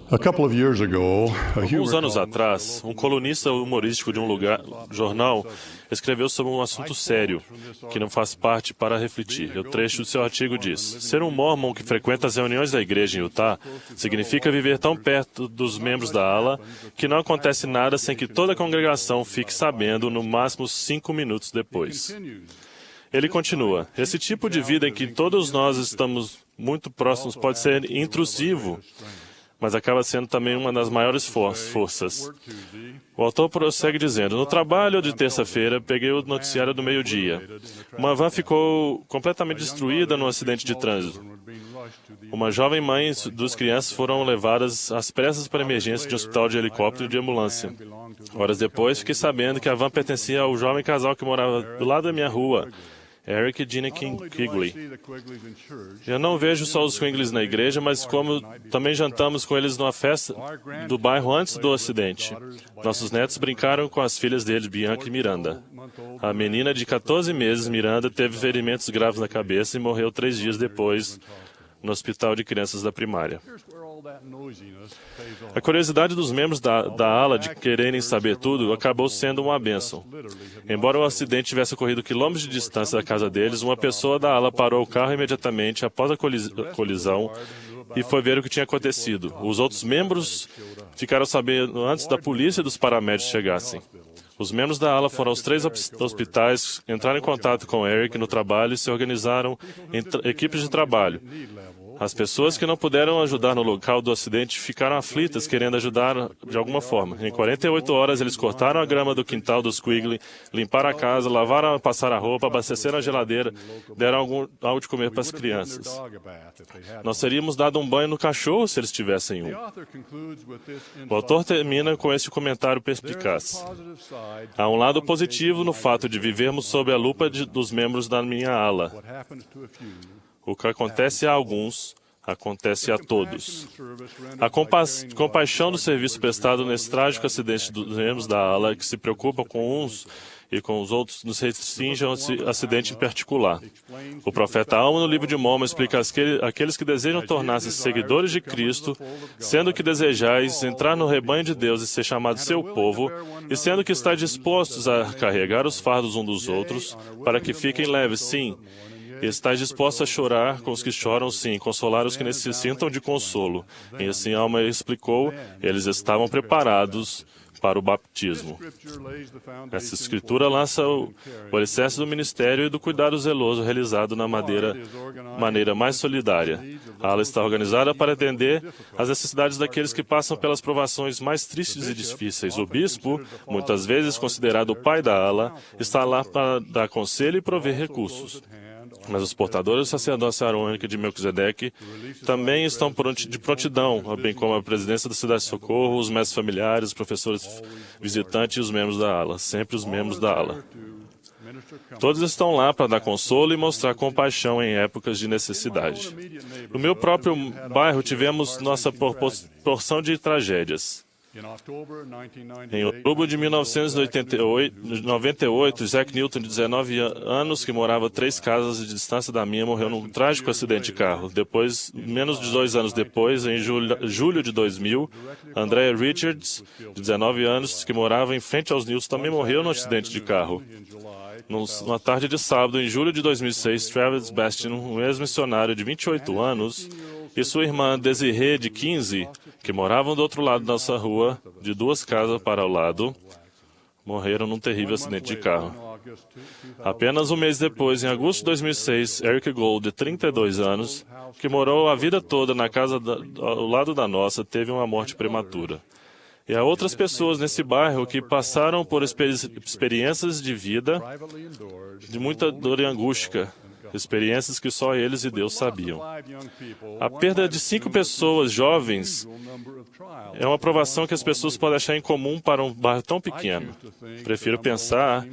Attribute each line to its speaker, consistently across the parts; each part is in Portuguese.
Speaker 1: Alguns anos atrás, um colunista humorístico de um jornal escreveu sobre um assunto sério, que não faz parte para refletir. O trecho do seu artigo diz: ser um mormon que frequenta as reuniões da igreja em Utah significa viver tão perto dos membros da ala que não acontece nada sem que toda a congregação fique sabendo no máximo 5 minutos depois. Ele continua: esse tipo de vida em que todos nós estamos muito próximos pode ser intrusivo, mas acaba sendo também uma das maiores forças. O autor prossegue dizendo: no trabalho de terça-feira, peguei o noticiário do meio-dia. Uma van ficou completamente destruída num acidente de trânsito. Uma jovem mãe e 2 crianças foram levadas às pressas para emergência de um hospital de helicóptero e de ambulância. Horas depois, fiquei sabendo que a van pertencia ao jovem casal que morava do lado da minha rua, Eric e Gina Quigley. Eu não vejo só os Quigleys na igreja, mas como também jantamos com eles numa festa do bairro antes do acidente. Nossos netos brincaram com as filhas deles, Bianca e Miranda. A menina de 14 meses, Miranda, teve ferimentos graves na cabeça e morreu 3 dias depois no hospital de crianças da primária. A curiosidade dos membros da ala de quererem saber tudo acabou sendo uma bênção. Embora o acidente tivesse ocorrido quilômetros de distância da casa deles, uma pessoa da ala parou o carro imediatamente após a colisão e foi ver o que tinha acontecido. Os outros membros ficaram sabendo antes da polícia e dos paramédicos chegassem. Os membros da ala foram aos 3 hospitais, entraram em contato com Eric no trabalho e se organizaram em equipes de trabalho. As pessoas que não puderam ajudar no local do acidente ficaram aflitas, querendo ajudar de alguma forma. Em 48 horas, eles cortaram a grama do quintal dos Quigley, limparam a casa, lavaram, passaram a roupa, abasteceram a geladeira, deram algo de comer para as crianças. Nós teríamos dado um banho no cachorro se eles tivessem um. O autor termina com este comentário perspicaz: há um lado positivo no fato de vivermos sob a lupa dos membros da minha ala. O que acontece a alguns, acontece a todos. A compaixão do serviço prestado nesse trágico acidente dos membros da ala, que se preocupam com uns e com os outros, nos restringe a esse acidente em particular. O profeta Alma, no livro de Mormon, explica aqueles que desejam tornar-se seguidores de Cristo, sendo que desejais entrar no rebanho de Deus e ser chamados seu povo, e sendo que estáis dispostos a carregar os fardos uns dos outros, para que fiquem leves, sim. Estais disposto a chorar com os que choram, sim, consolar os que necessitam de consolo. E assim Alma explicou, eles estavam preparados para o batismo. Essa escritura lança o alicerce do ministério e do cuidado zeloso realizado na maneira mais solidária. A ala está organizada para atender às necessidades daqueles que passam pelas provações mais tristes e difíceis. O bispo, muitas vezes considerado o pai da ala, está lá para dar conselho e prover recursos. Mas os portadores do sacerdócio arônico de Melquisedeque também estão de prontidão, bem como a presidência da cidade de socorro, os mestres familiares, os professores visitantes e os membros da ala, sempre os membros da ala. Todos estão lá para dar consolo e mostrar compaixão em épocas de necessidade. No meu próprio bairro tivemos nossa porção de tragédias. Em outubro de 1998, Zack Newton, de 19 anos, que morava a 3 casas de distância da minha, morreu num trágico acidente de carro. Depois, menos de 2 anos depois, em julho de 2000, Andrea Richards, de 19 anos, que morava em frente aos Nills, também morreu num acidente de carro. Numa tarde de sábado, em julho de 2006, Travis Bastian, um ex-missionário de 28 anos, e sua irmã Desiree, de 15, que moravam do outro lado da nossa rua, de 2 casas para o lado, morreram num terrível acidente de carro. Apenas um mês depois, em agosto de 2006, Eric Gold, de 32 anos, que morou a vida toda na casa ao lado da nossa, teve uma morte prematura. E há outras pessoas nesse bairro que passaram por experiências de vida de muita dor e angústia, experiências que só eles e Deus sabiam. A perda de 5 pessoas jovens é uma provação que as pessoas podem achar incomum para um bairro tão pequeno. Prefiro pensar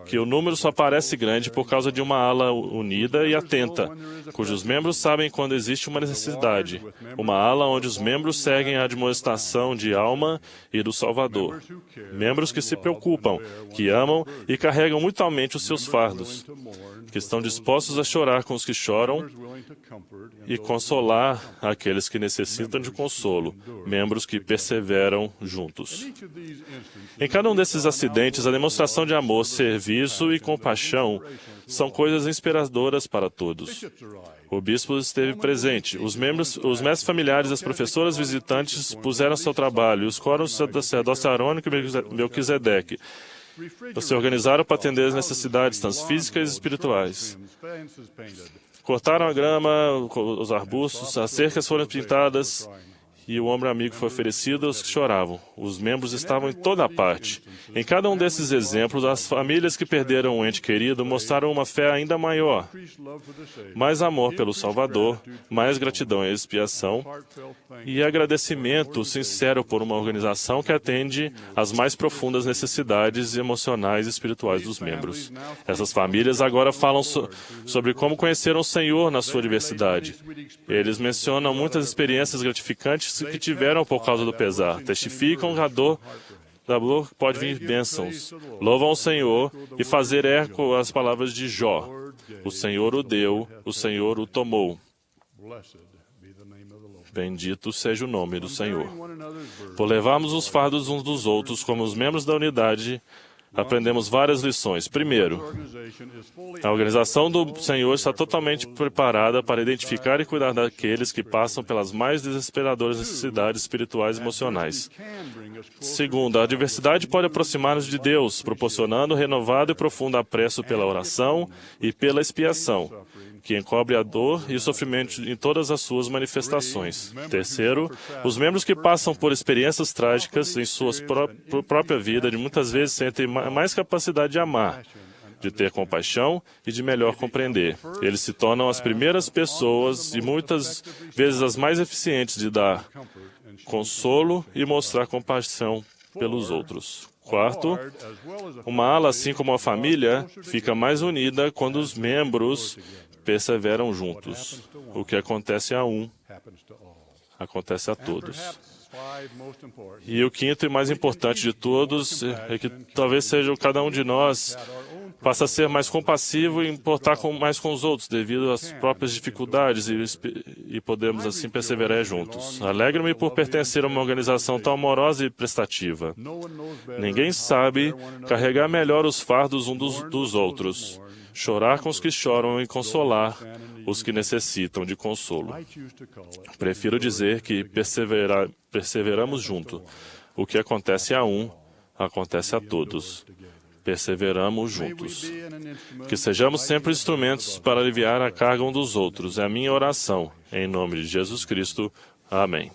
Speaker 1: que o número só parece grande por causa de uma ala unida e atenta, cujos membros sabem quando existe uma necessidade. Uma ala onde os membros seguem a admoestação de alma e do Salvador. Membros que se preocupam, que amam e carregam mutuamente os seus fardos, que estão dispostos a chorar com os que choram e consolar aqueles que necessitam de consolo, membros que perseveram juntos. Em cada um desses acidentes, a demonstração de amor, serviço e compaixão são coisas inspiradoras para todos. O bispo esteve presente. Os mestres familiares e as professoras visitantes puseram seu trabalho. Os coros sacerdócio Arônico e Melquisedeque se organizaram para atender as necessidades, tanto físicas e espirituais. Cortaram a grama, os arbustos, as cercas foram pintadas e o ombro amigo foi oferecido aos que choravam. Os membros estavam em toda parte. Em cada um desses exemplos, as famílias que perderam um ente querido mostraram uma fé ainda maior. Mais amor pelo Salvador, mais gratidão e expiação e agradecimento sincero por uma organização que atende às mais profundas necessidades emocionais e espirituais dos membros. Essas famílias agora falam sobre como conheceram o Senhor na sua diversidade. Eles mencionam muitas experiências gratificantes que tiveram por causa do pesar. Testificam que da dor pode vir bênçãos. Louvam o Senhor e fazer eco às palavras de Jó. O Senhor o deu, o Senhor o tomou. Bendito seja o nome do Senhor. Por levarmos os fardos uns dos outros como os membros da unidade, aprendemos várias lições. Primeiro, a organização do Senhor está totalmente preparada para identificar e cuidar daqueles que passam pelas mais desesperadoras necessidades espirituais e emocionais. Segundo, a diversidade pode aproximar-nos de Deus, proporcionando renovado e profundo apreço pela oração e pela expiação, que encobre a dor e o sofrimento em todas as suas manifestações. Terceiro, os membros que passam por experiências trágicas em sua própria vida, de muitas vezes sentem mais capacidade de amar, de ter compaixão e de melhor compreender. Eles se tornam as primeiras pessoas e muitas vezes as mais eficientes de dar consolo e mostrar compaixão pelos outros. Quarto, uma ala, assim como a família, fica mais unida quando os membros perseveram juntos. O que acontece a um, acontece a todos. E o quinto e mais importante de todos é que talvez seja cada um de nós passa a ser mais compassivo e importar mais com os outros devido às próprias dificuldades e podemos assim perseverar juntos. Alegro-me por pertencer a uma organização tão amorosa e prestativa. Ninguém sabe carregar melhor os fardos uns dos outros, chorar com os que choram e consolar os que necessitam de consolo. Prefiro dizer que perseveramos junto. O que acontece a um, acontece a todos. Perseveramos juntos. Que sejamos sempre instrumentos para aliviar a carga um dos outros. É a minha oração. Em nome de Jesus Cristo. Amém.